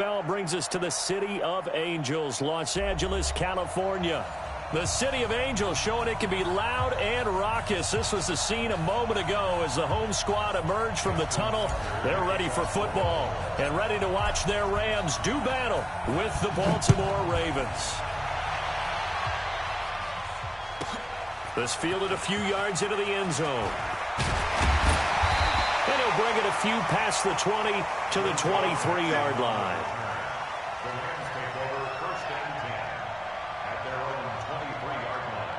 Bell brings us to the City of Angels, Los Angeles, California. The City of Angels showing it can be loud and raucous. This was the scene a moment ago as the home squad emerged from the tunnel. They're ready for football and ready to watch their Rams do battle with the Baltimore Ravens. This fielded a few yards into the end zone. And he'll bring it a few past the 20 to the 23-yard line. The Rams take over first and 10 at their own 23-yard line.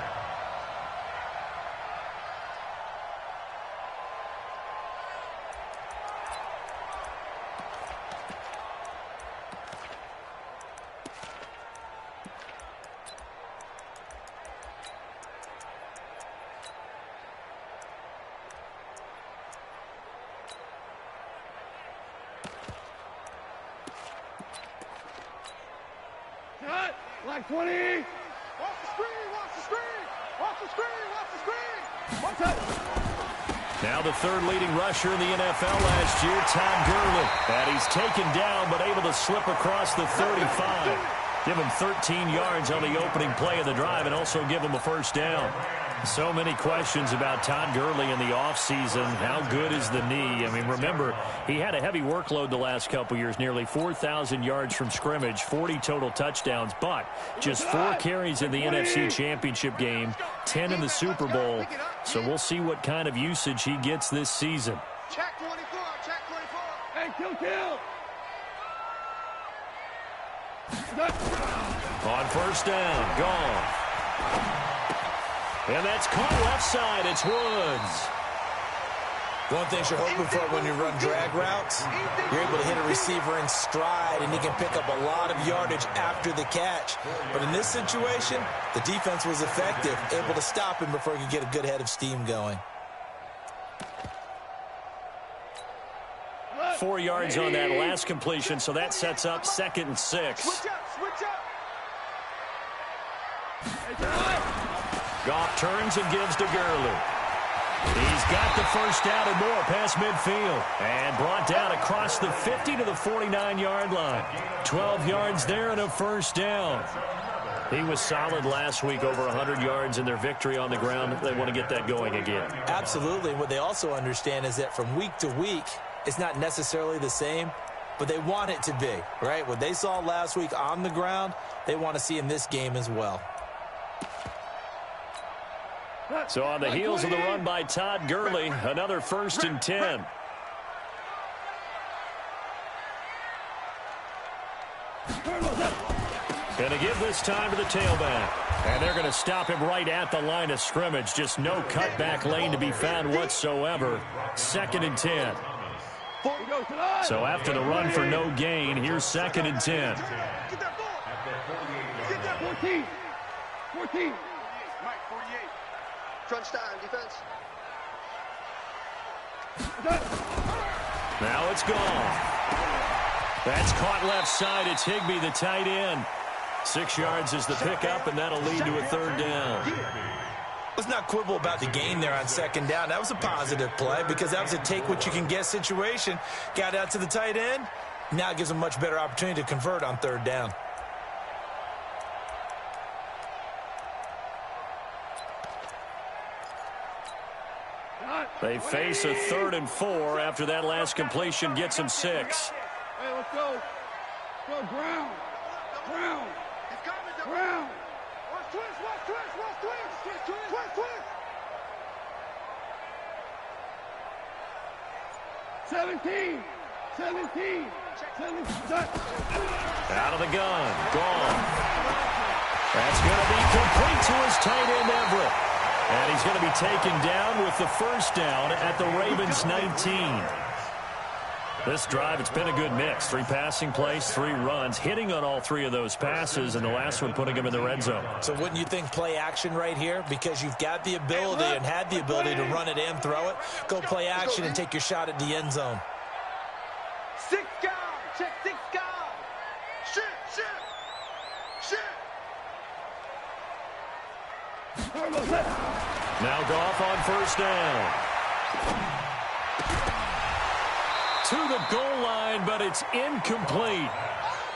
Like 20. Watch the screen, watch the screen. Watch the screen, watch the screen. Watch it. Now the third leading rusher in the NFL last year, Todd Gurley. And he's taken down but able to slip across the 35. Give him 13 yards on the opening play of the drive and also give him a first down. So many questions about Todd Gurley in the offseason. How good is the knee? I mean, remember, he had a heavy workload the last couple years, nearly 4,000 yards from scrimmage, 40 total touchdowns, but just 4 carries in the NFC Championship game, 10 in the Super Bowl. So we'll see what kind of usage he gets this season. Check 24, check 24. Hey, kill. On first down, gone. And that's caught left side. It's Woods. One thing you're hoping for when you run drag routes, you're able to hit a receiver in stride, and he can pick up a lot of yardage after the catch. But in this situation, the defense was effective, able to stop him before he could get a good head of steam going. 4 yards on that last completion, so that sets up 2nd and 6. Switch up. Goff turns and gives to Gurley. He's got the first down and more past midfield. And brought down across the 50 to the 49-yard line. 12 yards there and a first down. He was solid last week, over 100 yards in their victory on the ground. They want to get that going again. Absolutely. What they also understand is that from week to week, it's not necessarily the same, but they want it to be, right? What they saw last week on the ground, they want to see in this game as well. So on the heels of the run by Todd Gurley, another 1st and 10. Going to give this time to the tailback. And they're going to stop him right at the line of scrimmage. Just no cutback lane to be found whatsoever. 2nd and 10. So after the run for no gain, here's 2nd and 10. Get that ball. Get that 14. 14. Mike, 48. Crunch time, defense. Now it's gone. That's caught left side. It's Higbee, the tight end. 6 yards is the pickup, and that'll lead to a 3rd down. Let's not quibble about the gain there on 2nd down. That was a positive play because that was a take-what-you-can-get situation. Got out to the tight end. Now it gives them a much better opportunity to convert on 3rd down. They face a 3rd and 4 after that last completion gets them 6. Hey, let's go. Go, Brown. Brown. Watch twist. 17. Out of the gun. Gone. That's going to be complete to his tight end, Everett. And he's going to be taken down with the first down at the Ravens 19. This drive, it's been a good mix. 3 passing plays, 3 runs, hitting on all 3 of those passes, and the last one putting him in the red zone. So wouldn't you think play action right here? Because you've got the ability and had the ability to run it and throw it. Go play action and take your shot at the end zone. 6 guard. Check 6 guard. Shoot. Now Goff on first down. To the goal line, but it's incomplete.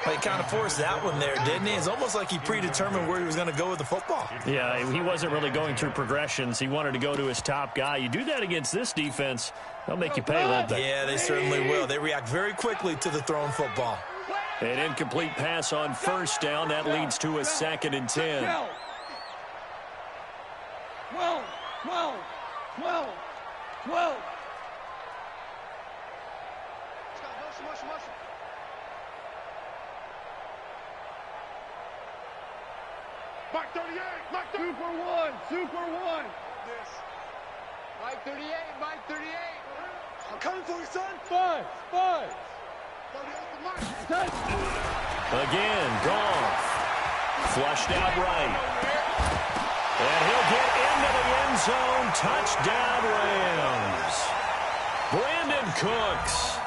Well, he kind of forced that one there, didn't he? It's almost like he predetermined where he was going to go with the football. Yeah, he wasn't really going through progressions. He wanted to go to his top guy. You do that against this defense, they'll make you pay, won't they? Yeah, they certainly will. They react very quickly to the thrown football. An incomplete pass on first down. That leads to a 2nd and 10. 12. Mike 38, Mike 38. Super one. This. Mike 38, Mike 38. I'm coming for you, son. Five. Again, Goff. Flushed out right. And he'll get into the end zone. Touchdown, Rams. Brandon Cooks.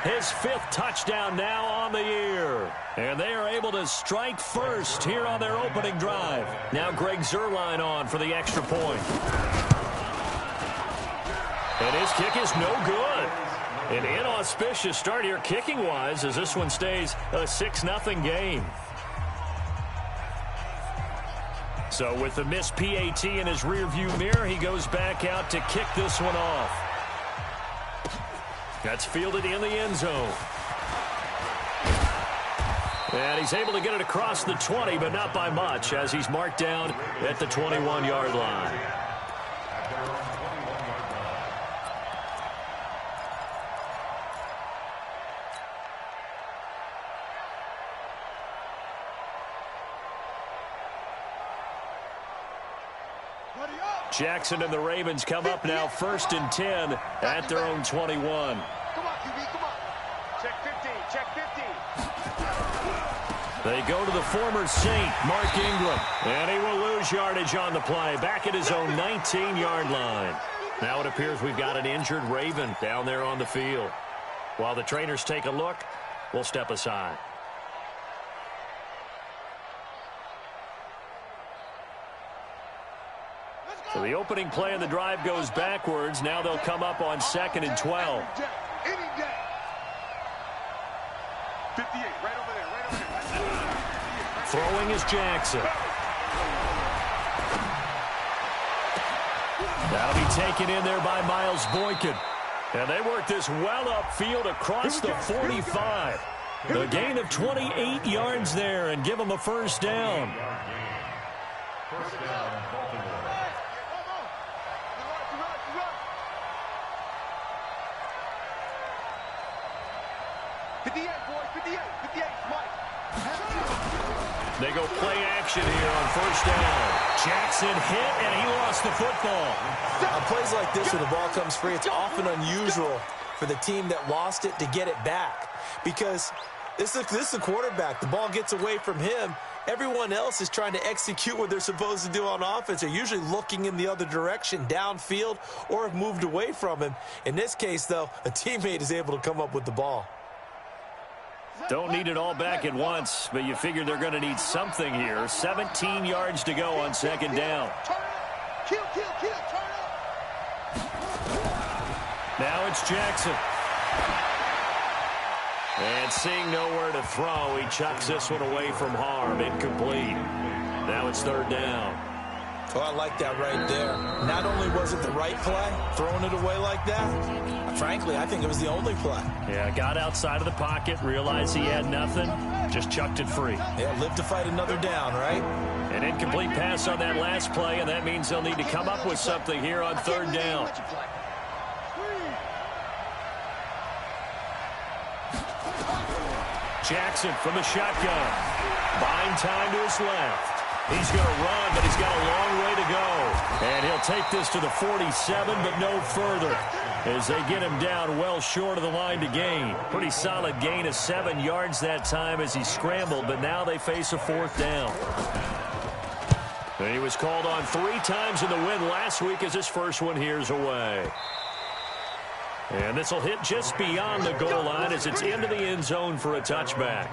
His 5th touchdown now on the year. And they are able to strike first here on their opening drive. Now Greg Zuerlein on for the extra point. And his kick is no good. An inauspicious start here kicking-wise as this one stays a 6-0 game. So with the missed PAT in his rearview mirror, he goes back out to kick this one off. That's fielded in the end zone. And he's able to get it across the 20, but not by much, as he's marked down at the 21-yard line. Jackson and the Ravens come up now 1st and 10 at their own 21. Come on, QB, come on. Check 15. They go to the former Saint, Mark Ingram. And he will lose yardage on the play, back at his own 19-yard line. Now it appears we've got an injured Raven down there on the field. While the trainers take a look, we'll step aside. So the opening play of the drive goes backwards. Now they'll come up on 2nd and 12. Any day. 58, right over there. Throwing is Jackson. That'll be taken in there by Miles Boykin. And they work this well upfield across the 45. The gain of 28 yards there and give them a first down. First down, Baltimore. They go play action here on first down. Jackson hit, and he lost the football. On plays like this, when the ball comes free, it's often unusual for the team that lost it to get it back. Because this is the quarterback. The ball gets away from him. Everyone else is trying to execute what they're supposed to do on offense. They're usually looking in the other direction, downfield, or have moved away from him. In this case, though, a teammate is able to come up with the ball. Don't need it all back at once, but you figure they're going to need something here. 17 yards to go on 2nd down. Kill, turn up. Now it's Jackson. And seeing nowhere to throw, he chucks this one away from harm. Incomplete. Now it's 3rd down. Oh, I like that right there. Not only was it the right play, throwing it away like that, frankly, I think it was the only play. Yeah, got outside of the pocket, realized he had nothing, just chucked it free. Yeah, live to fight another down, right? An incomplete pass on that last play, and that means they'll need to come up with something here on 3rd down. Jackson from the shotgun. Buying time to his left. He's going to run, but he's got a long way to go. And he'll take this to the 47, but no further, as they get him down well short of the line to gain. Pretty solid gain of 7 yards that time as he scrambled, but now they face a 4th down. And he was called on 3 times in the win last week as his first one here's away. And this will hit just beyond the goal line as it's into the end zone for a touchback.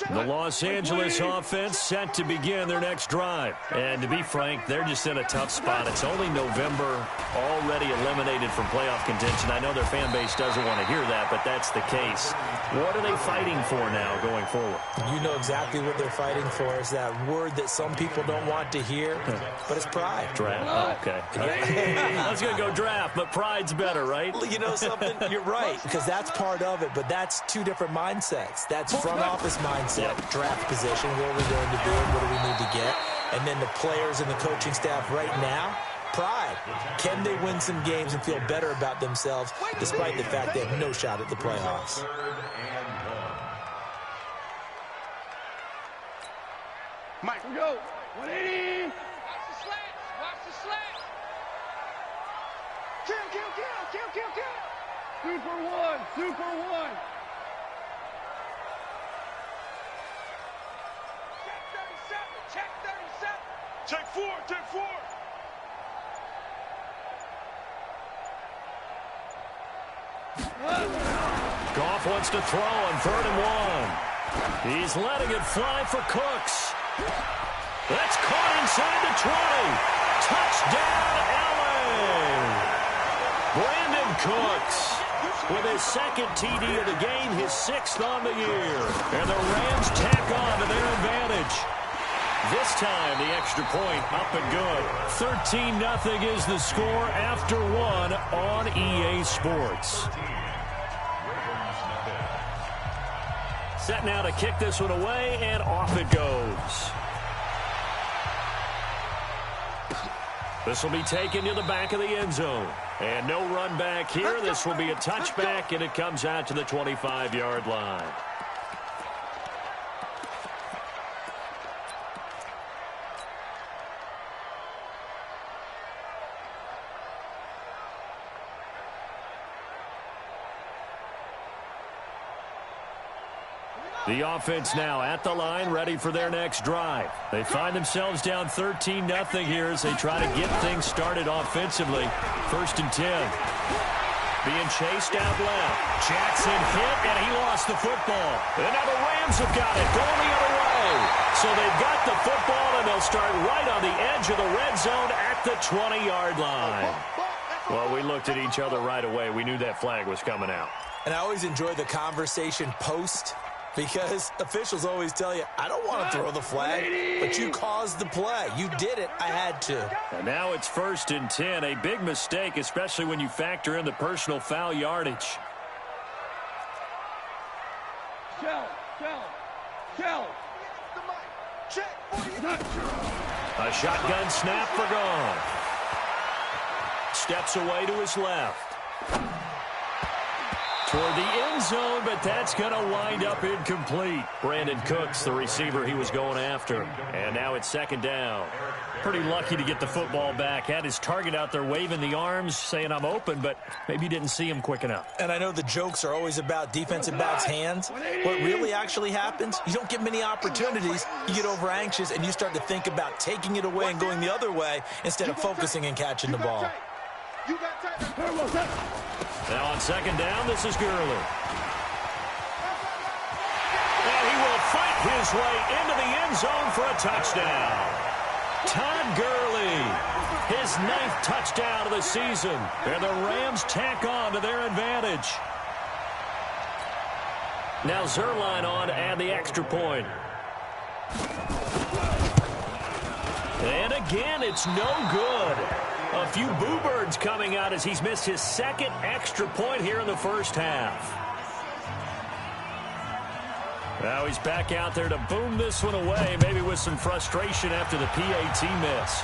The Los Angeles offense set to begin their next drive. And to be frank, they're just in a tough spot. It's only November, already eliminated from playoff contention. I know their fan base doesn't want to hear that, but that's the case. What are they fighting for now going forward? You know exactly what they're fighting for. Is that word that some people don't want to hear, but it's pride. Draft. Oh, okay. I was going to go draft, but pride's better, right? You know something? You're right, because that's part of it, but that's two different mindsets. That's front office mindset, draft position, where we're going to be, what do we need to get, and then the players and the coaching staff right now, pride. Can they win some games and feel better about themselves despite the fact they have no shot at the playoffs? Mike, we go. 180. Watch the slants. Watch the slants. Kill, kill, kill, kill, kill, kill. Super one, super one. Check 37. Check four, check four. Goff wants to throw on 3rd and 1. He's letting it fly for Cooks. That's caught inside the 20. Touchdown, LA. Brandon Cooks with his second TD of the game, his 6th on the year. And the Rams tack on to their advantage. This time, the extra point up and good. 13-0 is the score after 1 on EA Sports. Set now to kick this one away, and off it goes. This will be taken to the back of the end zone. And no run back here. This will be a touchback, and it comes out to the 25-yard line. The offense now at the line, ready for their next drive. They find themselves down 13-0 here as they try to get things started offensively. 1st and 10. Being chased out left. Jackson hit, and he lost the football. And now the Rams have got it, going the other way. So they've got the football, and they'll start right on the edge of the red zone at the 20-yard line. Well, we looked at each other right away. We knew that flag was coming out. And I always enjoy the conversation post, because officials always tell you, I don't want to throw the flag, but you caused the play. You did it. I had to. And now it's 1st and 10. A big mistake, especially when you factor in the personal foul yardage. Shell. A shotgun snap for Goff. Steps away to his left. Toward the end zone, but that's going to wind up incomplete. Brandon Cooks, the receiver he was going after. And now it's 2nd down. Pretty lucky to get the football back. Had his target out there waving the arms, saying I'm open, but maybe didn't see him quick enough. And I know the jokes are always about defensive backs' hands. What really actually happens, you don't get many opportunities. You get over anxious, and you start to think about taking it away and going the other way instead of focusing and catching the ball. Now on 2nd down, this is Gurley. And he will fight his way into the end zone for a touchdown. Todd Gurley, his 9th touchdown of the season. And the Rams tack on to their advantage. Now Zerline on to add the extra point. And again, it's no good. A few boo birds coming out as he's missed his 2nd extra point here in the first half. Now he's back out there to boom this one away, maybe with some frustration after the PAT miss.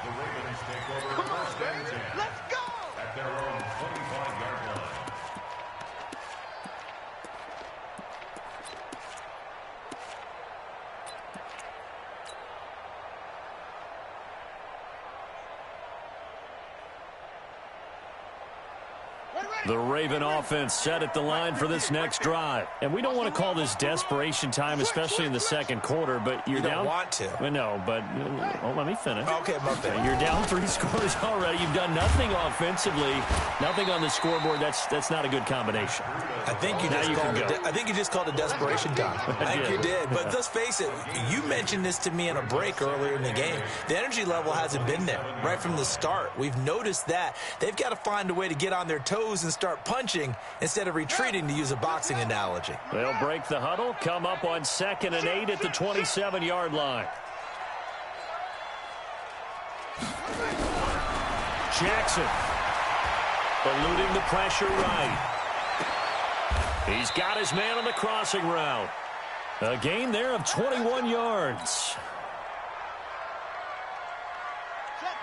The Ravens take over 1st and 10. Let's go. At their own 25-yard line. One ready. The Raven offense set at the line for this next drive. And we don't want to call this desperation time, especially in the second quarter, but you're You don't down. want to. No, but let me finish. Okay, my bad. You're down 3 scores already. You've done nothing offensively, nothing on the scoreboard. That's not a good combination. I think you just called it desperation time. I think you did. But let's face it, you mentioned this to me in a break earlier in the game. The energy level hasn't been there right from the start. We've noticed that. They've got to find a way to get on their toes and start punching instead of retreating, to use a boxing analogy. They'll break the huddle, come up on 2nd and 8 at the 27-yard line. Jackson eluding the pressure right. He's got his man on the crossing route. A gain there of 21 yards.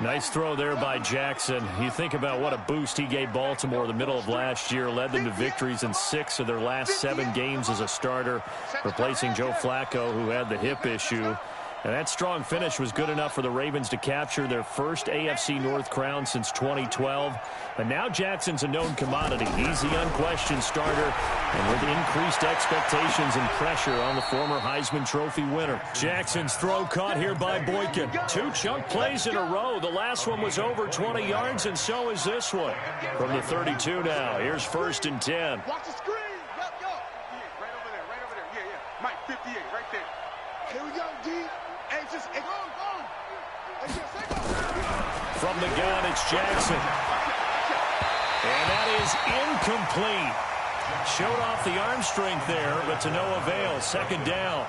Nice throw there by Jackson. You think about what a boost he gave Baltimore the middle of last year, led them to victories in 6 of their last 7 games as a starter, replacing Joe Flacco, who had the hip issue. And that strong finish was good enough for the Ravens to capture their first AFC North crown since 2012. But now Jackson's a known commodity. He's the unquestioned starter, and with increased expectations and pressure on the former Heisman Trophy winner. Jackson's throw caught here by Boykin. 2 chunk plays in a row. The last one was over 20 yards, and so is this one. From the 32 now, here's 1st and 10. Watch the screen. Yup. Right over there. Yeah. Mike, 58, right there. Here we go, D. Hey, just, hey, go. From the gun, it's Jackson. And that is incomplete. Showed off the arm strength there, but to no avail. 2nd down.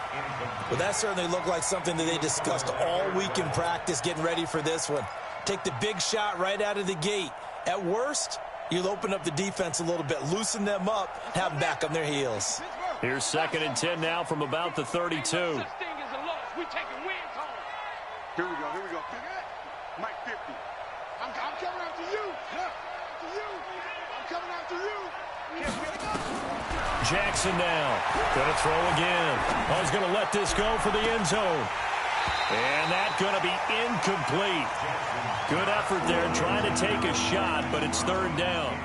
Well, that certainly looked like something that they discussed all week in practice, getting ready for this one. Take the big shot right out of the gate. At worst, you'll open up the defense a little bit, loosen them up, have them back on their heels. Here's 2nd and 10 now from about the 32. We taking wins home. Here we go. Mike, 50. I'm coming after you. I'm coming after you. Jackson now. Going to throw again. He's going to let this go for the end zone. And that's going to be incomplete. Good effort there trying to take a shot, but it's 3rd down.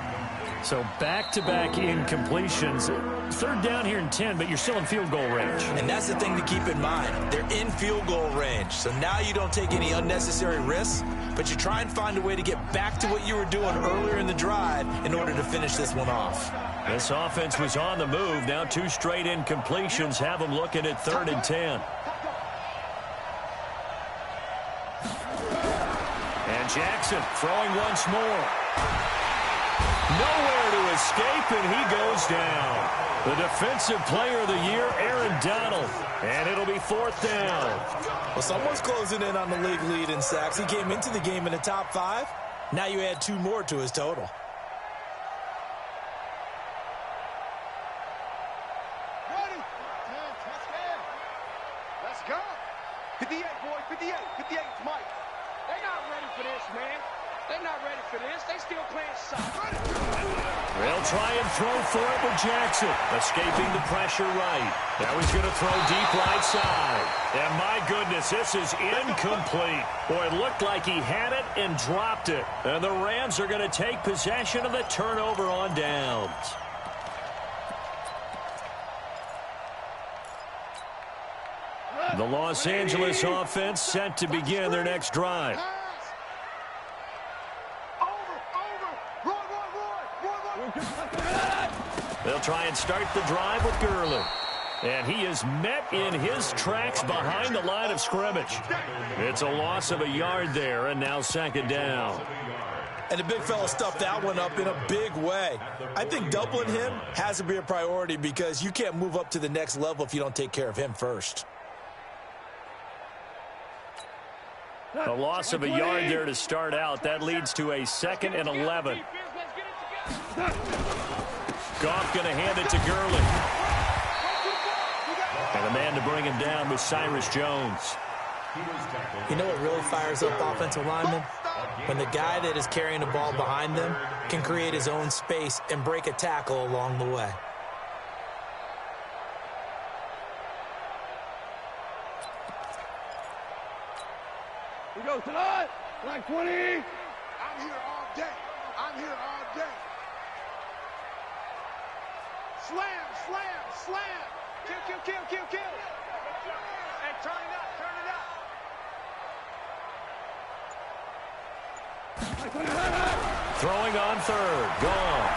So back-to-back incompletions. 3rd down here in 10, but you're still in field goal range. And that's the thing to keep in mind. They're in field goal range. So now you don't take any unnecessary risks, but you try and find a way to get back to what you were doing earlier in the drive in order to finish this one off. This offense was on the move. Now 2 straight incompletions have them looking at 3rd and 10. And Jackson throwing once more. Nowhere to escape, and he goes down. The defensive player of the year, Aaron Donald. And it'll be 4th down. Well, someone's closing in on the league lead in sacks. He came into the game in the top 5. Now you add 2 more to his total. Ready? Let's go. 58, boys. 58. 58, Mike. They're not ready for this, man. They're not ready for this. They still playing soccer. They'll try and throw for it with Jackson. Escaping the pressure right. Now he's going to throw deep right side. And my goodness, this is incomplete. Boy, it looked like he had it and dropped it. And the Rams are going to take possession of the turnover on downs. The Los Angeles offense set to begin their next drive. They'll try and start the drive with Gurley. And he is met in his tracks behind the line of scrimmage. It's a loss of a yard there, and now 2nd down. And the big fella stuffed that one up in a big way. I think doubling him has to be a priority because you can't move up to the next level if you don't take care of him first. A loss of a yard there to start out. That leads to a 2nd and 11. Goff going to hand it to Gurley. And the man to bring him down was Cyrus Jones. You know what really fires up offensive linemen? When the guy that is carrying the ball behind them can create his own space and break a tackle along the way. We go tonight. Like 20. I'm here all day. Slam, slam, slam. Kill, kill, kill, kill, kill. Hey, turn it up, turn it up. Throwing on third. Gone.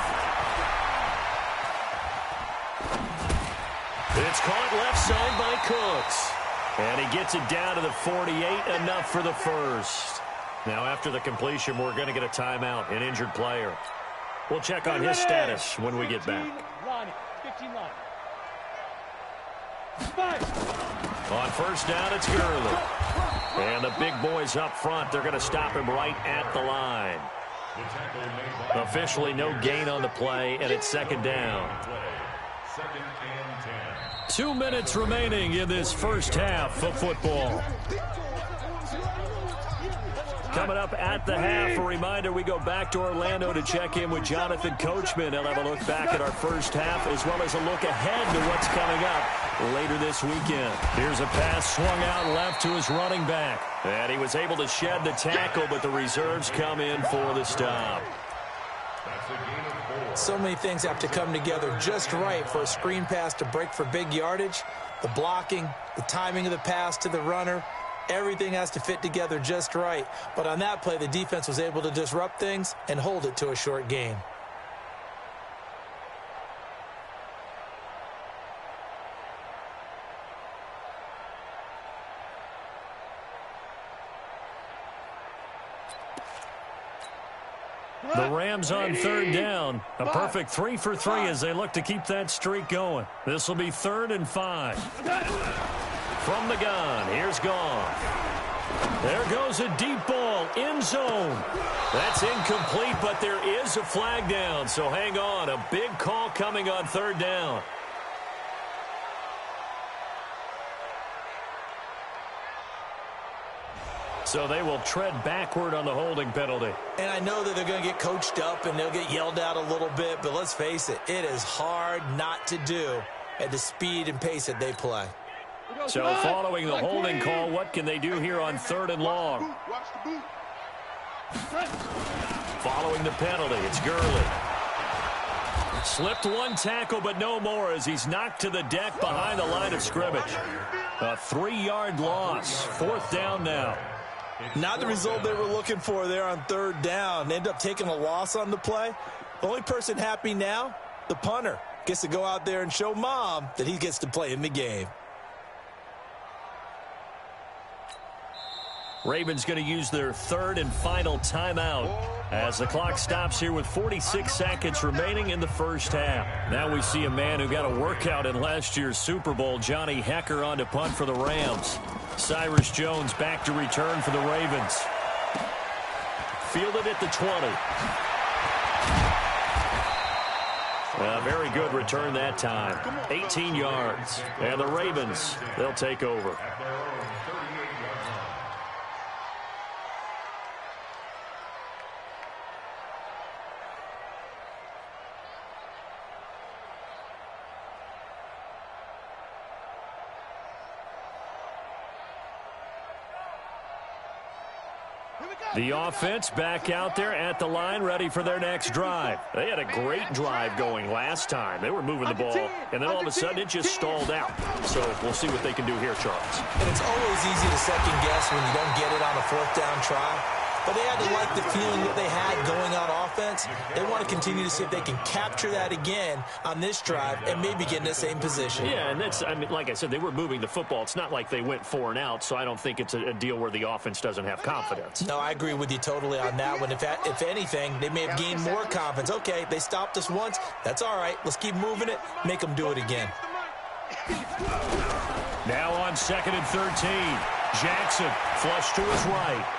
It's caught left side by Cooks. And he gets it down to the 48, enough for the first. Now, after the completion, we're going to get a timeout, an injured player. We'll check on his status when we get back. 15 line. On first down, it's Gurley. And the big boys up front, they're going to stop him right at the line. Officially no gain on the play, and it's second down. 2 minutes remaining in this first half of football. Coming up at the half, a reminder, we go back to Orlando to check in with Jonathan Coachman. He'll have a look back at our first half as well as a look ahead to what's coming up later this weekend. Here's a pass swung out left to his running back. And he was able to shed the tackle, but the reserves come in for the stop. So many things have to come together just right for a screen pass to break for big yardage. The blocking, the timing of the pass to the runner, everything has to fit together just right. But on that play, the defense was able to disrupt things and hold it to a short gain. The Rams on third down. A perfect 3 for 3 as they look to keep that streak going. This will be 3rd and 5. From the gun, here's Goff. There goes a deep ball, end zone. That's incomplete, but there is a flag down, so hang on. A big call coming on third down. So they will tread backward on the holding penalty. And I know that they're going to get coached up and they'll get yelled at a little bit, but let's face it, it is hard not to do at the speed and pace that they play. So following the holding call, what can they do here on 3rd and long? Following the penalty, it's Gurley. Slipped one tackle, but no more as he's knocked to the deck behind the line of scrimmage. A 3-yard loss. 4th down now. Not the result they were looking for there on 3rd down. They end up taking a loss on the play. The only person happy now, the punter, gets to go out there and show mom that he gets to play in the game. Ravens going to use their 3rd and final timeout as the clock stops here with 46 seconds remaining in the first half. Now we see a man who got a workout in last year's Super Bowl, Johnny Hekker, on to punt for the Rams. Cyrus Jones back to return for the Ravens. Fielded at the 20. A very good return that time. 18 yards. And the Ravens, they'll take over. The offense back out there at the line, ready for their next drive. They had a great drive going last time. They were moving the ball, and then all of a sudden it just stalled out. So we'll see what they can do here, Charles. And it's always easy to second guess when you don't get it on a 4th down try. But they had to like the feeling that they had going on offense. They want to continue to see if they can capture that again on this drive and maybe get in the same position. Yeah, and that's, I mean, like I said, they were moving the football. It's not like they went 4 and out, so I don't think it's a deal where the offense doesn't have confidence. No, I agree with you totally on that one. If anything, they may have gained more confidence. Okay, they stopped us once. That's all right. Let's keep moving it. Make them do it again. Now on 2nd and 13. Jackson flush to his right.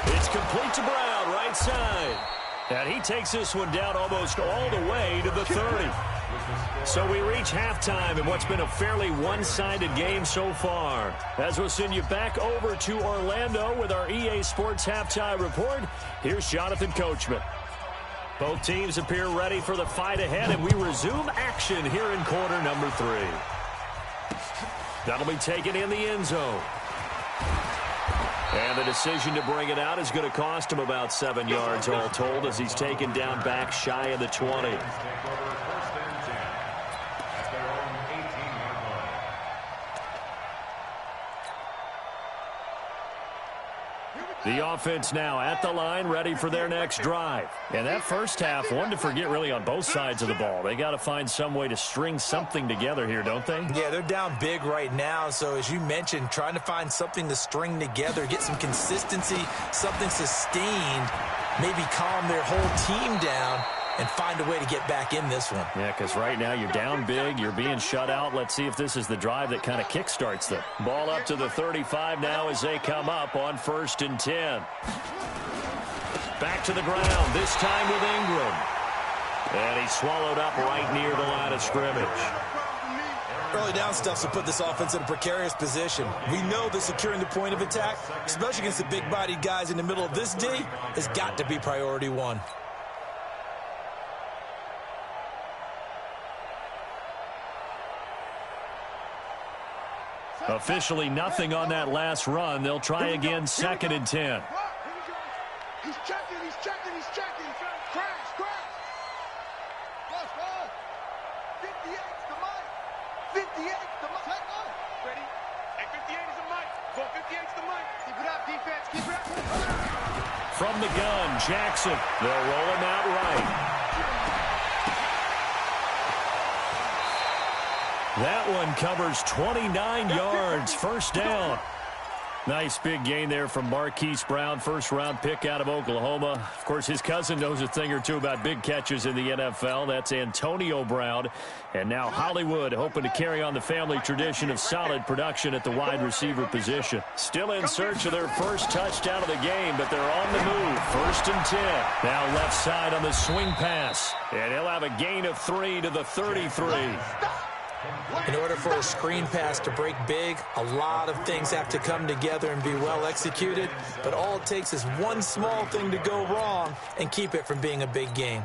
It's complete to Brown, right side. And he takes this one down almost all the way to the 30. So we reach halftime in what's been a fairly one-sided game so far. As we'll send you back over to Orlando with our EA Sports Halftime Report, here's Jonathan Coachman. Both teams appear ready for the fight ahead, and we resume action here in quarter number 3. That'll be taken in the end zone. And the decision to bring it out is going to cost him about 7 yards all told as he's taken down back shy of the 20. The offense now at the line, ready for their next drive. And that first half, one to forget really on both sides of the ball. They got to find some way to string something together here, don't they? Yeah, they're down big right now. So as you mentioned, trying to find something to string together, get some consistency, something sustained, maybe calm their whole team down and find a way to get back in this one. Yeah, because right now you're down big, you're being shut out. Let's see if this is the drive that kind of kickstarts them. Ball up to the 35 now as they come up on 1st and 10. Back to the ground, this time with Ingram. And he swallowed up right near the line of scrimmage. Early down stuff will put this offense in a precarious position. We know that securing the point of attack, especially against the big-bodied guys in the middle of this D, has got to be priority one. Officially nothing on that last run. They'll try again 2nd and 10. He's checking, he's checking, he's checking. Crash, crash. Ball. 58's the mic. 58's the mic. Ready? Hey, 58 is the mic. Ball 58's the mic. Keep it up, defense. Keep it up. From the gun, Jackson. They'll roll him out right. That one covers 29 yards. First down. Nice big gain there from Marquise Brown, first-round pick out of Oklahoma. Of course, his cousin knows a thing or two about big catches in the NFL. That's Antonio Brown. And now Hollywood hoping to carry on the family tradition of solid production at the wide receiver position. Still in search of their first touchdown of the game, but they're on the move. 1st and 10. Now left side on the swing pass. And he'll have a gain of 3 to the 33. In order for a screen pass to break big, a lot of things have to come together and be well executed. But all it takes is one small thing to go wrong and keep it from being a big game.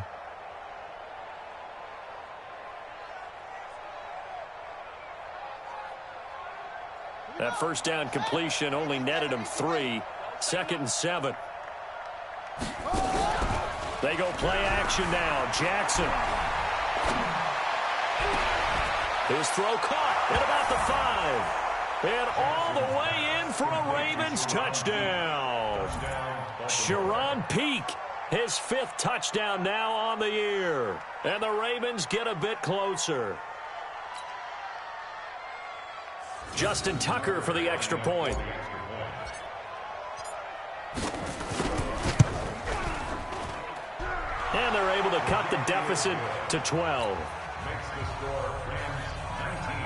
That first down completion only netted him 3. 2nd and 7. They go play action now. Jackson. His throw caught at about the 5. And all the way in for a Ravens touchdown. Sharon Peak, his 5th touchdown now on the year. And the Ravens get a bit closer. Justin Tucker for the extra point. And they're able to cut the deficit to 12. Makes the score Rams 19,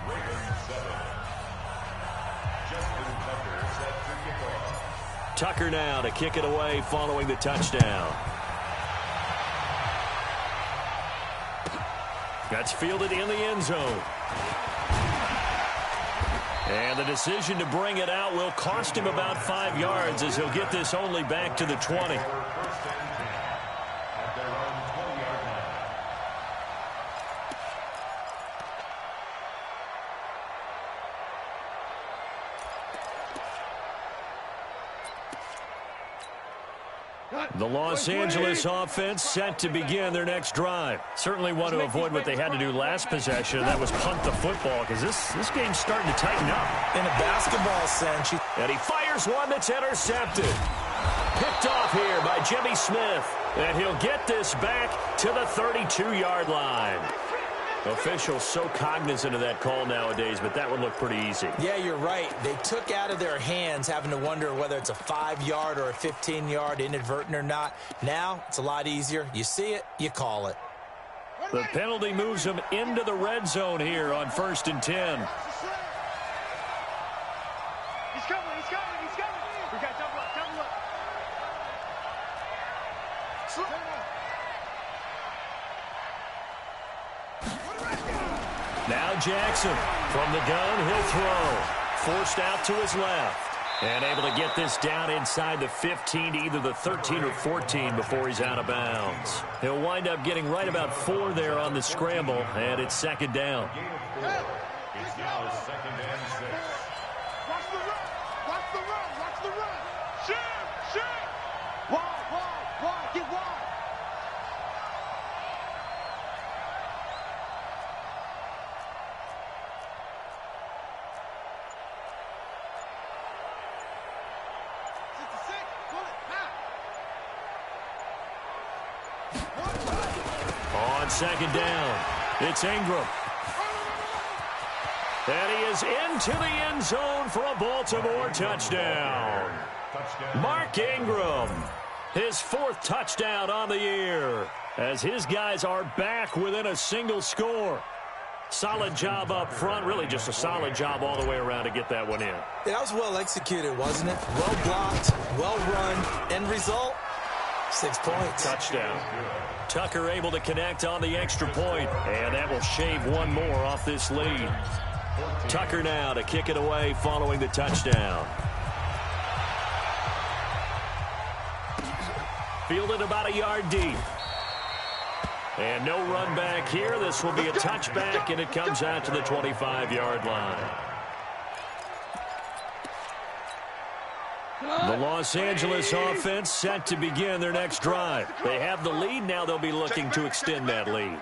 Ravens 7. Justin Tucker set to kick off. Tucker now to kick it away following the touchdown. That's fielded in the end zone. And the decision to bring it out will cost him about 5 yards as he'll get this only back to the 20. The Los Angeles offense set to begin their next drive. Certainly want to avoid what they had to do last possession, and that was punt the football, because this game's starting to tighten up. In a basketball sense. And he fires one that's intercepted. Picked off here by Jimmy Smith. And he'll get this back to the 32-yard line. Officials so cognizant of that call nowadays, but that one looked pretty easy. Yeah, you're right. They took out of their hands having to wonder whether it's a 5-yard or a 15-yard, inadvertent or not. Now, it's a lot easier. You see it, you call it. The penalty moves them into the red zone here on 1st and 10. He's coming, he's coming, he's coming. We got double up, double up. Now Jackson from the gun, he'll throw. Forced out to his left. And able to get this down inside the 15 to either the 13 or 14 before he's out of bounds. He'll wind up getting right about 4 there on the scramble, and it's 2nd down. It's now 2nd and 6. Watch the run, watch the run, watch the run. Shoot, shoot. Wide, get wide. on second down. It's Ingram. And he is into the end zone for a Baltimore touchdown. Mark Ingram, his fourth touchdown on the year, as his guys are back within a single score. Solid job up front, really just a solid job all the way around to get that one in. That was well executed, wasn't it? Well blocked, well run. End result, 6 points. Touchdown. Tucker able to connect on the extra point, and that will shave one more off this lead. Tucker now to kick it away following the touchdown. Fielded about a yard deep. And no run back here. This will be a touchback, and it comes out to the 25-yard line. The Los Angeles offense set to begin their next drive. They have the lead. Now they'll be looking to extend that lead.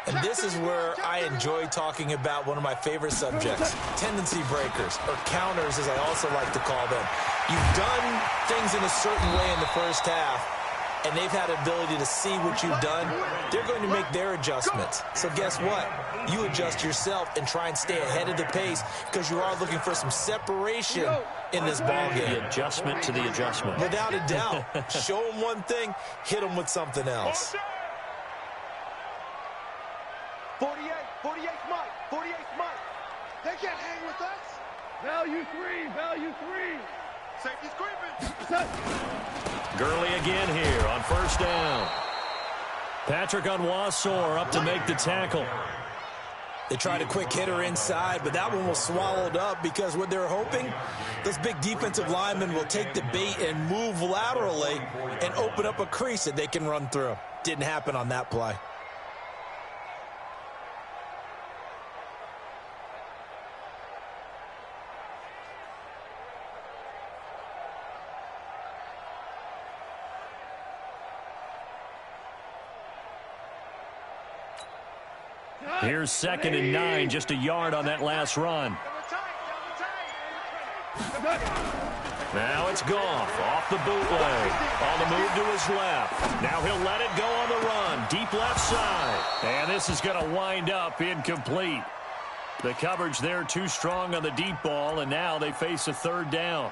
And this is where I enjoy talking about one of my favorite subjects, tendency breakers, or counters as I also like to call them. You've done things in a certain way in the first half, and they've had the ability to see what you've done. They're going to make their adjustments. So guess what? You adjust yourself and try and stay ahead of the pace because you are looking for some separation in this ballgame. The adjustment to the adjustment. Without a doubt. Show them one thing, hit them with something else. 48, 48's Mike, 48's Mike. They can't hang with us. Value three. Safety's creeping. Gurley again here on first down. Patrick Onwuasor up to make the tackle. They tried a quick hitter inside, but that one was swallowed up because what they're hoping, those big defensive linemen will take the bait and move laterally and open up a crease that they can run through. Didn't happen on that play. Here's 2nd and 9, just a yard on that last run. Now it's Goff off the bootleg. On the move to his left. Now he'll let it go on the run. Deep left side. And this is going to wind up incomplete. The coverage there too strong on the deep ball, and now they face a third down.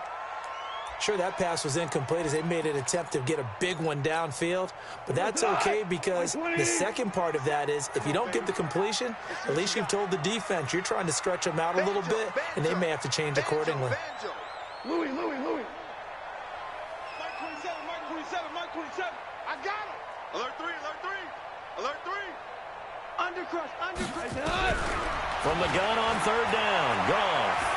Sure, that pass was incomplete as they made an attempt to get a big one downfield, but that's okay because the second part of that is if you don't get the completion, at least you've told the defense you're trying to stretch them out a little bit, and they may have to change accordingly. Louis. Mike 27. I got him. Alert three. Undercrush. From the gun on third down, Goff.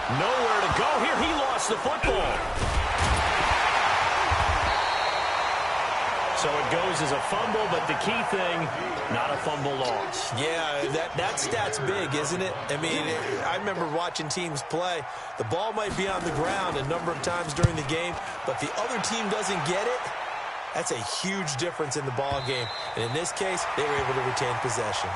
Nowhere to go here. He lost the football. So it goes as a fumble, but the key thing, not a fumble loss. Yeah, that stat's big, isn't it? I mean, I remember watching teams play. The ball might be on the ground a number of times during the game, but the other team doesn't get it. That's a huge difference in the ball game. And in this case, they were able to retain possession.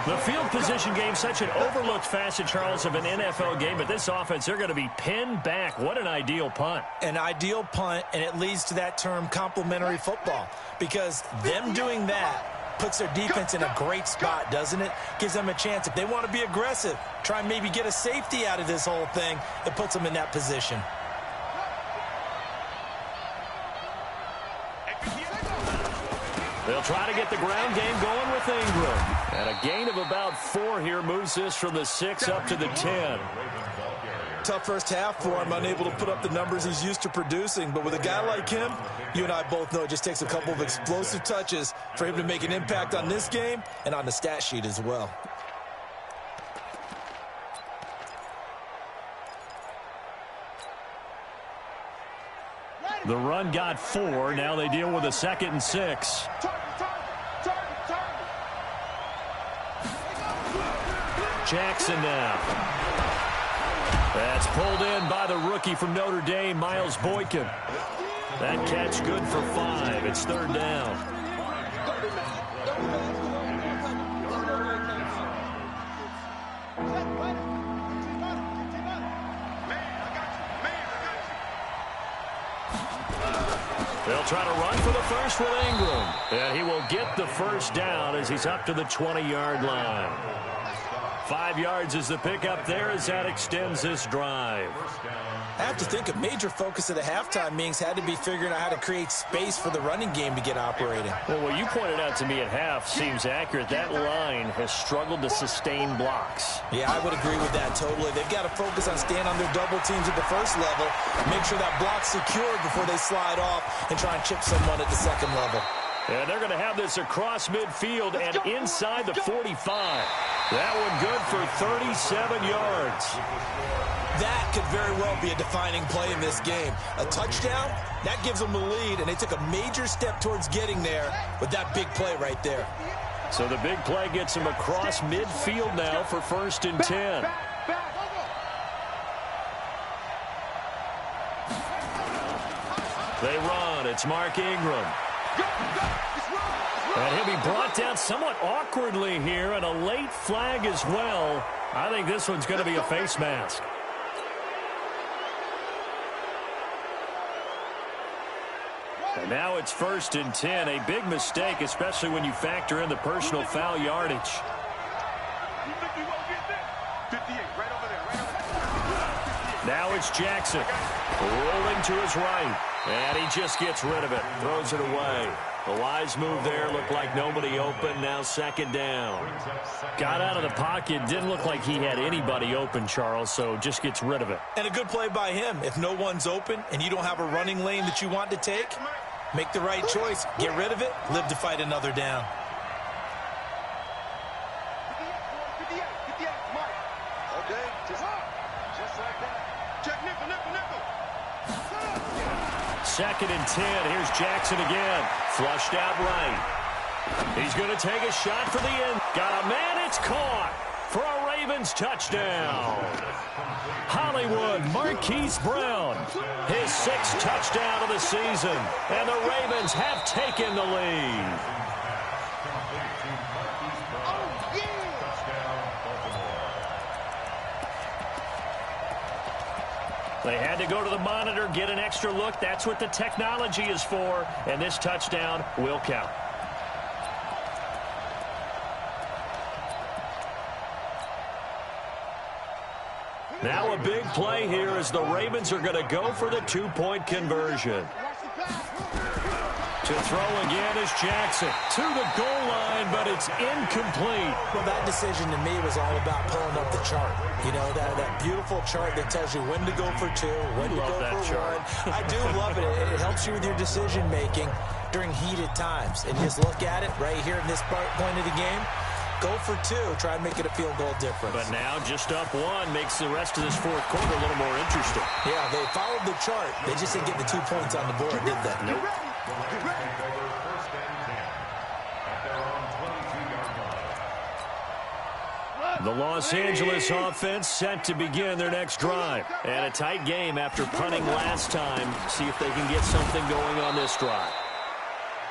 The field position game, such an overlooked facet, Charles, of an NFL game. But this offense, they're going to be pinned back. What an ideal punt. An ideal punt, and it leads to that term complementary football. Because them doing that puts their defense in a great spot, doesn't it? Gives them a chance. If they want to be aggressive, try and maybe get a safety out of this whole thing, it puts them in that position. They'll try to get the ground game going with Ingram. And a gain of about 4 here moves this from the 6 up to the 10. Tough first half for him, unable to put up the numbers he's used to producing. But with a guy like him, you and I both know it just takes a couple of explosive touches for him to make an impact on this game and on the stat sheet as well. The run got 4. Now they deal with a 2nd and 6. Jackson now. That's pulled in by the rookie from Notre Dame, Miles Boykin. That catch good for 5. It's third down. They'll try to run for the first with Ingram. And he will get the first down as he's up to the 20-yard line. 5 yards is the pickup there as that extends this drive. I have to think a major focus of the halftime meetings had to be figuring out how to create space for the running game to get operating. Well, what you pointed out to me at half seems accurate. That line has struggled to sustain blocks. Yeah, I would agree with that totally. They've got to focus on staying on their double teams at the first level, make sure that block's secured before they slide off and try and chip someone at the second level. And they're going to have this across midfield and inside the 45. That one good for 37 yards. That could very well be a defining play in this game. A touchdown, that gives them the lead, and they took a major step towards getting there with that big play right there. So the big play gets them across midfield now for 1st and 10. They run. It's Mark Ingram. And he'll be brought down somewhat awkwardly here, and a late flag as well. I think this one's going to be a face mask. And now it's 1st and 10. A big mistake, especially when you factor in the personal foul yardage. Now it's Jackson. Rolling to his right. And he just gets rid of it. Throws it away. The wise move there. Looked like nobody open. Now 2nd down. Got out of the pocket. Didn't look like he had anybody open, Charles, so just gets rid of it. And a good play by him. If no one's open and you don't have a running lane that you want to take, make the right choice. Get rid of it. Live to fight another down. Second and 10. Here's Jackson again. Flushed out right. He's going to take a shot for the end. Got a man. It's caught for a Ravens touchdown. Hollywood Marquise Brown. His 6th touchdown of the season. And the Ravens have taken the lead. They had to go to the monitor, get an extra look. That's what the technology is for. And this touchdown will count. Now a big play here as the Ravens are going to go for the 2-point conversion. To throw again is Jackson. To the goal line, but it's incomplete. Well, that decision to me was all about pulling up the chart. You know, that beautiful chart that tells you when to go for 2, when to go for 1. I do love it. It helps you with your decision-making during heated times. And just look at it right here in this point of the game. Go for 2. Try and make it a field goal difference. But now just up 1 makes the rest of this 4th quarter a little more interesting. Yeah, they followed the chart. They just didn't get the 2 points on the board, did they? Nope. The Los Angeles offense set to begin their next drive. And a tight game after punting last time. See if they can get something going on this drive.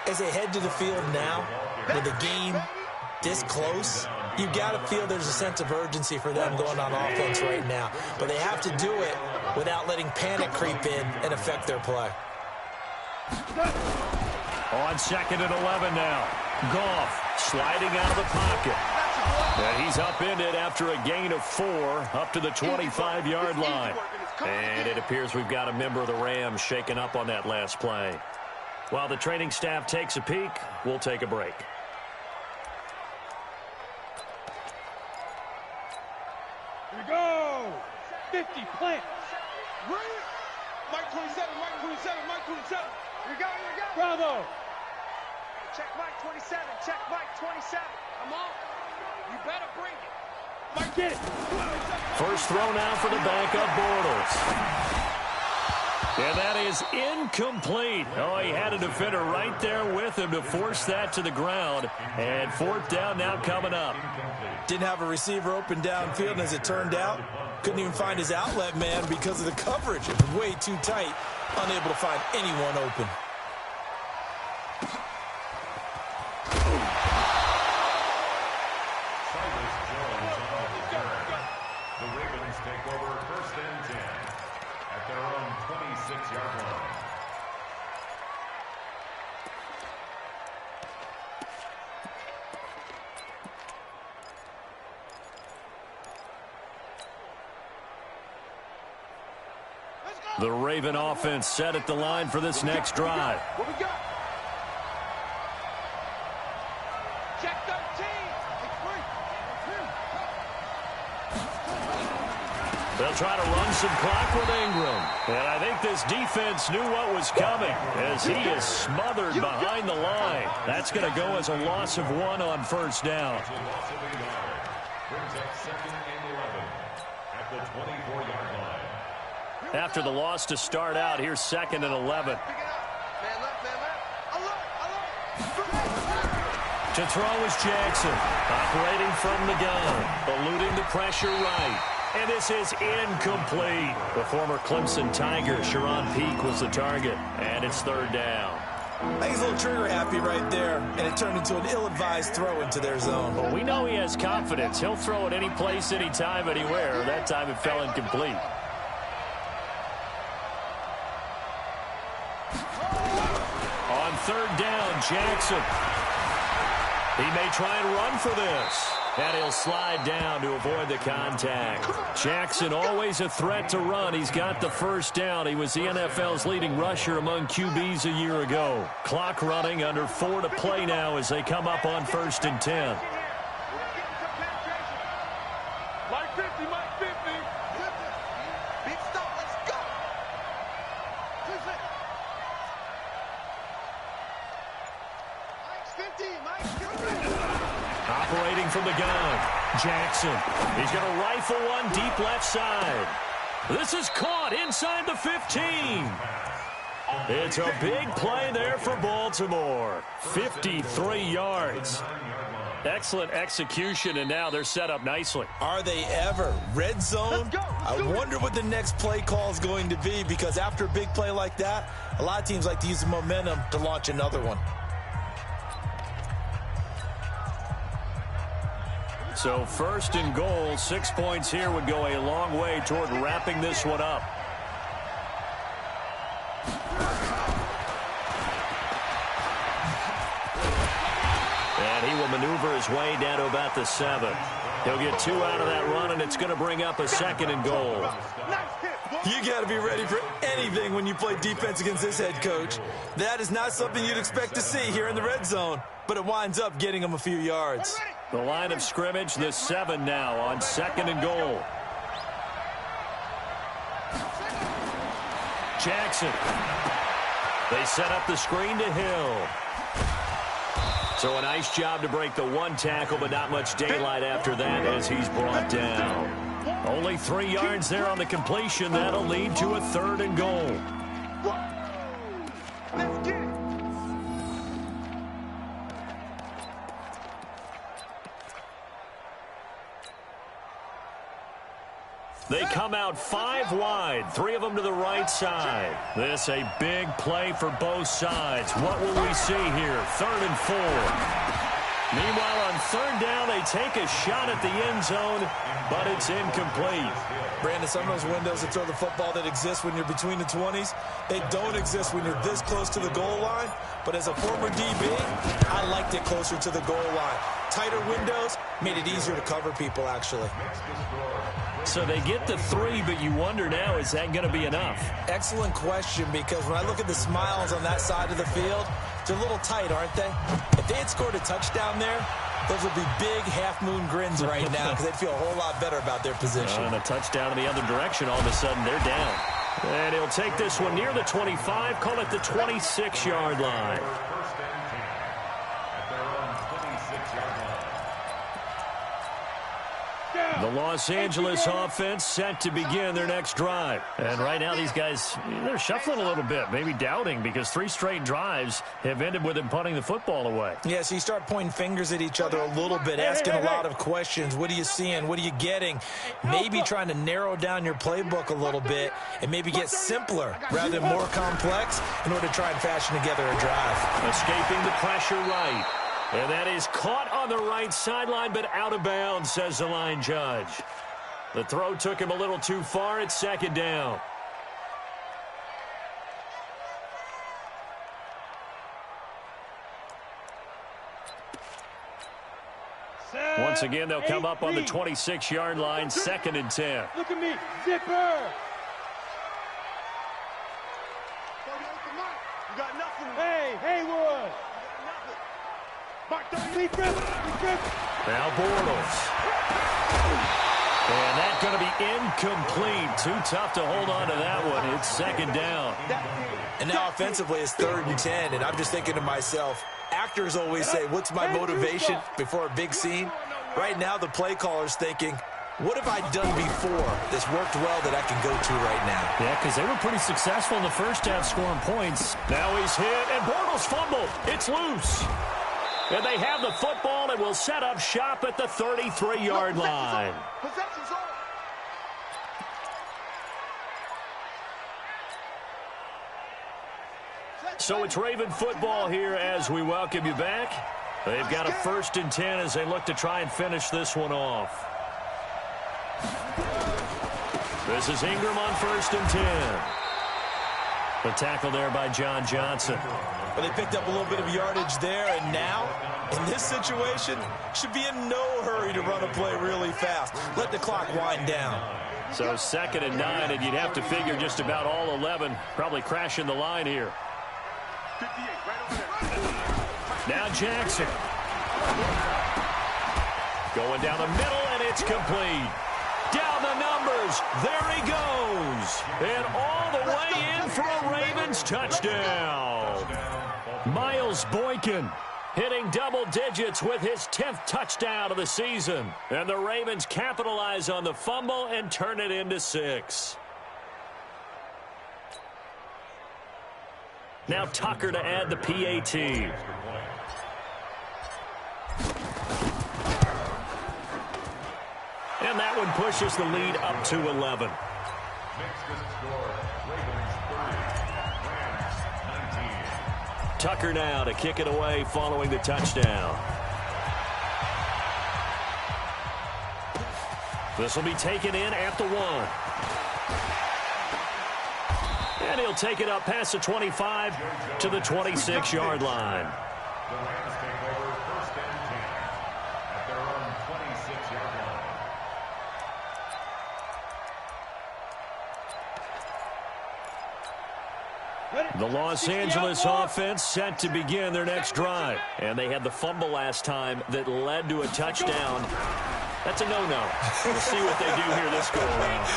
As they head to the field now, with the game this close, you've got to feel there's a sense of urgency for them going on offense right now. But they have to do it without letting panic creep in and affect their play. On 2nd and 11 now. Goff sliding out of the pocket. And he's upended after a gain of 4 up to the 25-yard line. And it appears we've got a member of the Rams shaken up on that last play. While the training staff takes a peek, we'll take a break. Here we go. 50 plants. Mike 27, Mike 27, Mike 27. Here we go, here we go. Bravo. Check Mike 27, check Mike 27. Come on. You better bring it. Mike, get it. First throw now for the backup Bortles. And that is incomplete. Oh, he had a defender right there with him to force that to the ground. And 4th down now coming up. Didn't have a receiver open downfield, and as it turned out, couldn't even find his outlet man because of the coverage. It was way too tight, unable to find anyone open. The Ravens take over 1st and 10 at their own 26-yard line. The Raven offense set at the line for this next drive. What we got? Check 13. They'll try to run some clock with Ingram. And I think this defense knew what was coming as he is smothered behind the line. That's going to go as a loss of 1 on first down. After the loss to start out, here's 2nd and 11. To throw is Jackson, operating from the gun, eluding the pressure right. And this is incomplete. The former Clemson Tiger, Sharon Peak, was the target. And it's 3rd down. I think he's a little trigger happy right there, and it turned into an ill-advised throw into their zone. Well, we know he has confidence. He'll throw it any place, anytime, anywhere. That time it fell incomplete. On 3rd down, Jackson. He may try and run for this. And he'll slide down to avoid the contact. Jackson always a threat to run. He's got the first down. He was the NFL's leading rusher among QBs a year ago. Clock running, under 4 to play now as they come up on 1st and 10. Mike 50, Mike 50. Big stop, let's go. Mike's 50, Mike's 50. Operating from the gun, Jackson. He's going to rifle one deep left side. This is caught inside the 15. It's a big play there for Baltimore. 53 yards. Excellent execution, and now they're set up nicely. Are they ever? Red zone? I wonder what the next play call is going to be, because after a big play like that, a lot of teams like to use the momentum to launch another one. So 1st and goal, 6 points here would go a long way toward wrapping this one up. And he will maneuver his way down to about the 7. He'll get 2 out of that run, and it's going to bring up a 2nd and goal. You got to be ready for anything when you play defense against this head coach. That is not something you'd expect to see here in the red zone, but it winds up getting him a few yards. The line of scrimmage, the 7 now on 2nd and goal. Jackson. They set up the screen to Hill. So a nice job to break the 1 tackle, but not much daylight after that as he's brought down. Only 3 yards there on the completion. That'll lead to a 3rd and goal. Let's get it. They come out 5 wide, 3 of them to the right side. This a big play for both sides. What will we see here? 3rd and 4. Meanwhile, on 3rd down, they take a shot at the end zone, but it's incomplete. Brandon, some of those windows that throw the football that exist when you're between the 20s, they don't exist when you're this close to the goal line. But as a former DB, I liked it closer to the goal line. Tighter windows made it easier to cover people, actually. So they get the 3, but you wonder now, is that going to be enough? Excellent question, because when I look at the smiles on that side of the field, they're a little tight, aren't they? If they had scored a touchdown there, those would be big half-moon grins right now, because they'd feel a whole lot better about their position. And a touchdown in the other direction, all of a sudden they're down. And he'll take this one near the 25, call it the 26-yard line. The Los Angeles offense set to begin their next drive. And right now these guys, they're shuffling a little bit, maybe doubting, because 3 straight drives have ended with them punting the football away. Yeah, so you start pointing fingers at each other a little bit, asking a lot of questions. What are you seeing? What are you getting? Maybe trying to narrow down your playbook a little bit and maybe get simpler rather than more complex in order to try and fashion together a drive. Escaping the pressure right. And that is caught on the right sideline, but out of bounds, says the line judge. The throw took him a little too far. It's 2nd down. Once again, they'll come up on the 26-yard line, 2nd and 10. Look at me, zipper. got nothing. Hey, Haywood. Mark 30. Now Bortles. And that's going to be incomplete. Too tough to hold on to that one. It's second down. And now offensively it's 3rd and 10. And I'm just thinking to myself, actors always say, what's my motivation before a big scene? Right now the play caller's thinking, what have I done before that's worked well that I can go to right now? Yeah, because they were pretty successful in the first half scoring points. Now he's hit, and Bortles fumbled. It's loose. And they have the football and will set up shop at the 33-yard line. Possession's on. So it's Raven football here as we welcome you back. They've got a 1st and 10 as they look to try and finish this one off. This is Ingram on 1st and 10. The tackle there by John Johnson. Well, they picked up a little bit of yardage there, and now, in this situation, should be in no hurry to run a play really fast. Let the clock wind down. So 2nd and 9, and you'd have to figure just about all 11 probably crashing the line here. Now Jackson. Going down the middle, and it's complete. Down the numbers. There he goes. And all the way in for a Ravens touchdown. Miles Boykin hitting double digits with his 10th touchdown of the season. And the Ravens capitalize on the fumble and turn it into 6. Now Tucker to add the PAT. And that one pushes the lead up to 11. Tucker now to kick it away following the touchdown. This will be taken in at the 1. And he'll take it up past the 25 to the 26-yard line. The Rams take over 1st and 10 at their own 26-yard line. The Los Angeles offense set to begin their next drive. And they had the fumble last time that led to a touchdown. That's a no-no. We'll see what they do here this go-around.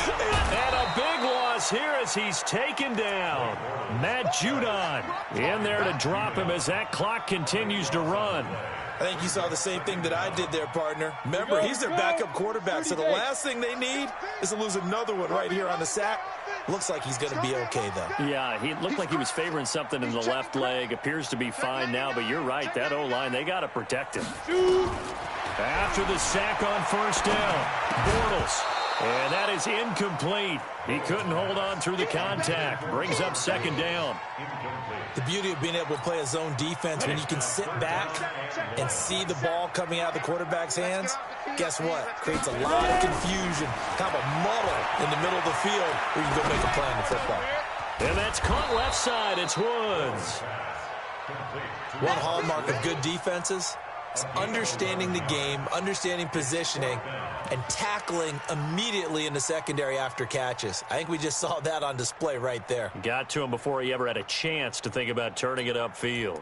And a big loss here as he's taken down. Matt Judon in there to drop him as that clock continues to run. I think you saw the same thing that I did there, partner. Remember, he's their backup quarterback, so the last thing they need is to lose another one right here on the sack. Looks like he's going to be okay, though. Yeah, he looked like he was favoring something in the left leg. Appears to be fine now, but you're right. That O-line, they got to protect him. After the sack on 1st down, Bortles. And that is incomplete. He couldn't hold on through the contact. Brings up 2nd down. The beauty of being able to play a zone defense when you can sit back and see the ball coming out of the quarterback's hands, guess what? Creates a lot of confusion, kind of a muddle in the middle of the field where you can go make a play on the football. And that's caught left side. It's Woods. One hallmark of good defenses is understanding the game, understanding positioning, and tackling immediately in the secondary after catches. I think we just saw that on display right there. Got to him before he ever had a chance to think about turning it upfield.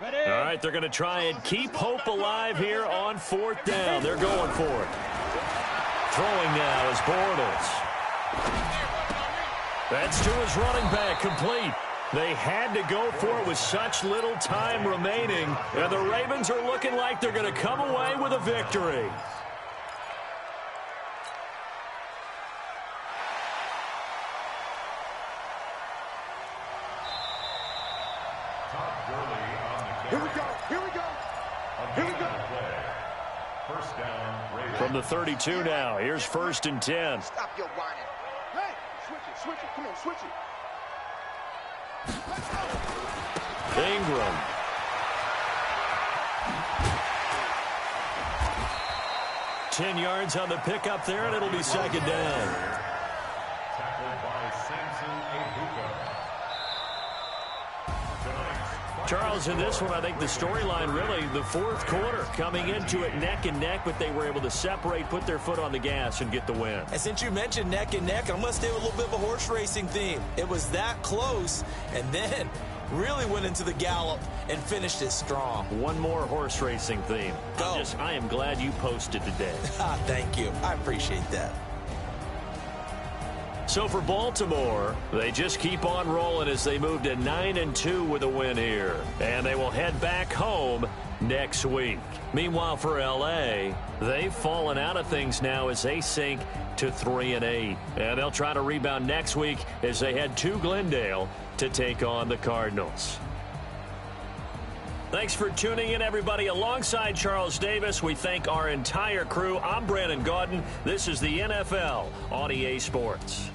Ready? All right, they're going to try and keep hope alive here on 4th down. They're going for it. Throwing now is Bortles. That's to his running back, complete. They had to go for it with such little time remaining, and the Ravens are looking like they're going to come away with a victory. Here we go. Here we go. Here we go. 1st down, Ravens. From the 32 now, here's 1st and 10. Stop your whining. Hey, switch it, switch it. Come on, switch it. Ingram. Ten yards on the pickup there, and it'll be 2nd down. Tackled by Samson Abuka. Tonight's Charles, in this one, I think the storyline really, the fourth quarter, coming into it neck and neck, but they were able to separate, put their foot on the gas, and get the win. And since you mentioned neck and neck, I'm going to stay with a little bit of a horse racing theme. It was that close, and then really went into the gallop and finished it strong. One more horse racing theme. Go. I am glad you posted today. Thank you. I appreciate that. So for Baltimore, they just keep on rolling as they move to 9-2 with a win here. And they will head back home next week. Meanwhile, for L.A., they've fallen out of things now as they sink to 3-8. And they'll try to rebound next week as they head to Glendale to take on the Cardinals. Thanks for tuning in, everybody. Alongside Charles Davis, we thank our entire crew. I'm Brandon Gaudin. This is the NFL on EA Sports.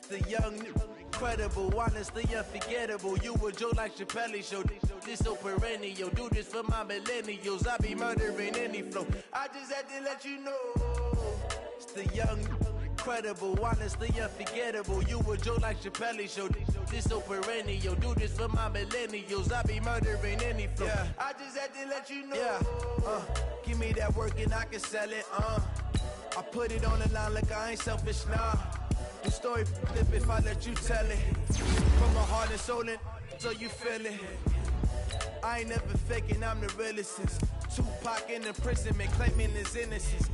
The young, incredible, honestly unforgettable. You were Joe like Chappelle show. This so perennial. Do this for my millennials. I be murdering any flow. I just had to let you know. It's the young, incredible, honestly unforgettable. You were Joe like Chappelle show. This so perennial. Do this for my millennials. I be murdering any flow. Yeah. I just had to let you know. Yeah. Give me that work and I can sell it. I put it on the line like I ain't selfish, nah. The story flip if I let you tell it. From my heart and soul and so you feel it. I ain't never faking, I'm the realest since Tupac in imprisonment, claiming his innocence.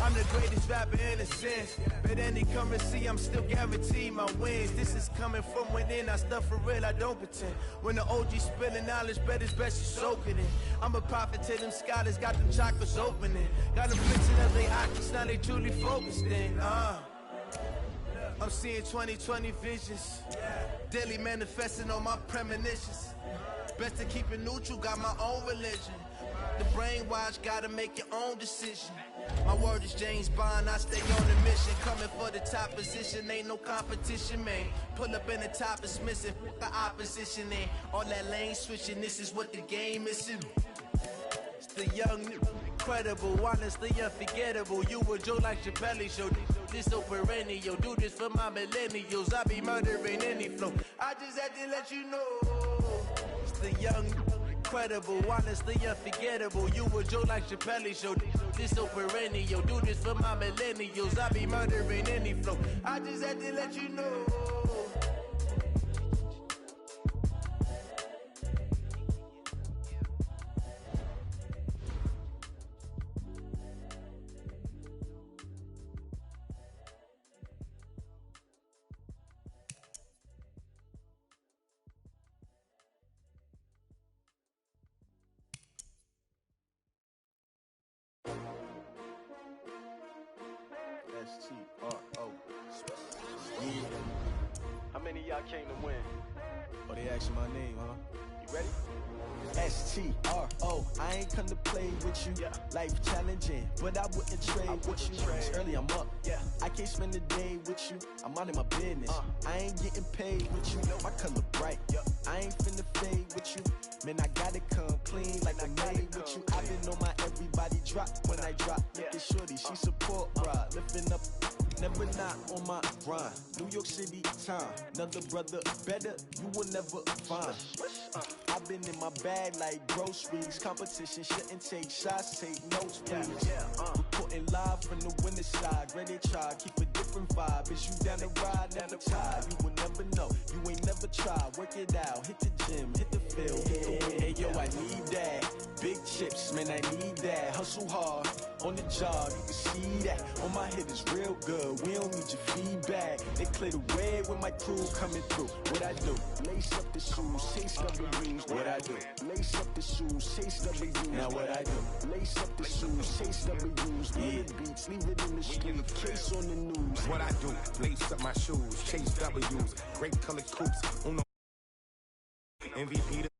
I'm the greatest rapper in a sense. But any currency, I'm still guaranteed my wins. This is coming from within, I stuff for real, I don't pretend. When the OG spilling knowledge, bet it's best you soak it in. I'm a prophet to them scholars, got them chakras opening. Got them fixing up they eyes, now they truly focused in. I'm seeing 2020 visions, daily manifesting on my premonitions. Best to keep it neutral, got my own religion. The brainwash, gotta make your own decision. My word is James Bond, I stay on the mission. Coming for the top position, ain't no competition, man. Pull up in the top, it's missing, the opposition ain't. All that lane switching, this is what the game is. It's the young, incredible, honestly unforgettable. You were Joe like Chappelle show. This so perennial. Do this for my millennials. I be murdering any flow. I just had to let you know. It's the young, incredible, honestly unforgettable. You were Joe like Chappelle show. This so perennial. Do this for my millennials. I be murdering any flow. I just had to let you know. S-T-R-O. Yeah. How many of y'all came to win? Oh, they asking my name, huh? You ready? S-T-R-O. I ain't come to play with you. Yeah. Life challenging, but I wouldn't trade with you. trade. It's early, I'm up. Yeah. I can't spend the day with you. I'm minding my business. I ain't getting paid with you. My color bright. I ain't finna fade with you. Man, I gotta come clean like I made with you. I've been on my everybody drop when I drop. Look at shorty, she support, bruh. Lifting up, never not on my grind. New York City time, another brother better, you will never find. I've been in my bag like groceries. Competition shouldn't take shots, take notes, please. Reporting live from the winter side. Ready to try, keep a different vibe. Is you down the ride, never tired. You will never know, you ain't never tried. Work it out, hit the gym, hit the field, hit the wind. Hey yo, I need that. big chips, man, I need that. Hustle hard, on the job, you can see that. On my hit is real good, we don't need your feedback. They clear the way with my crew coming through. What I do? Lace up the shoes, chase W's. What I do? Lace up the shoes, chase W's. Now what I do? Lace up the shoes, chase W's. Yeah, beats, leave it in the street, case on the news. What I do? Lace up my shoes, chase W's. Great colored coupes, MVP.